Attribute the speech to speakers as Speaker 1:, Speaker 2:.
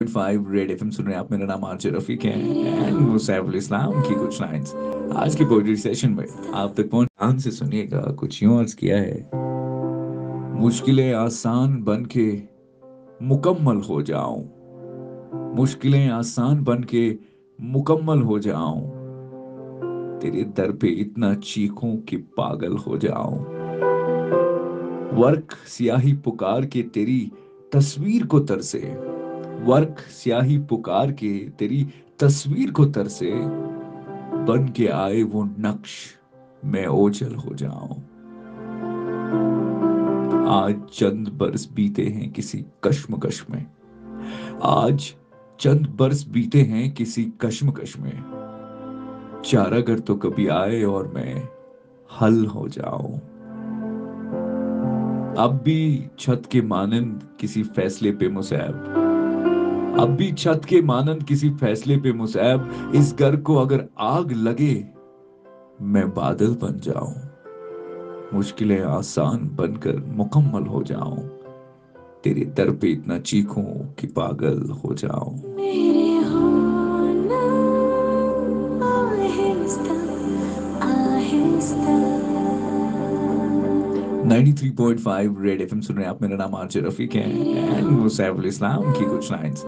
Speaker 1: 5 red FM सुन रहे हैं आप। मेरा नाम आरजे रफीक है एंड वो सैफुल इस्लाम की कुछ लाइंस आज की पोएट्री सेशन में आप तक पहुंच ध्यान से सुनिएगा। कुछ यूं अर्ज किया है, मुश्किलें आसान बन के मुकम्मल हो जाऊं, मुश्किलें आसान बन के मुकम्मल हो जाऊं, तेरे दर पे इतना चीखूं कि पागल हो जाऊं। वर्क स्याही पुकार के तेरी तस्वीर को तरसे, वर्क स्याही पुकार के तेरी तस्वीर को तरसे, बन के आए वो नक्श मैं ओझल हो जाऊं। आज चंद बरस बीते हैं किसी कश्मकश में, आज चंद बरस बीते हैं किसी कश्मकश में, चारागर तो कभी आए और मैं हल हो जाऊं। अब भी छत के मानंद किसी फैसले पे मुसैब, अब भी छत के मानंद किसी फैसले पे मुसैब, इस घर को अगर आग लगे मैं बादल बन जाऊं, मुश्किलें आसान बनकर मुकम्मल हो जाऊं, तेरे दर पे इतना चीखूं कि पागल हो जाऊं।
Speaker 2: मेरे होना आहिस्ता आहिस्ता
Speaker 1: 93.5 रेड एफएम सुन रहे हैं आप। मेरा नाम आरजे रफीक है एंड वो सैफुल इस्लाम की कुछ लाइंस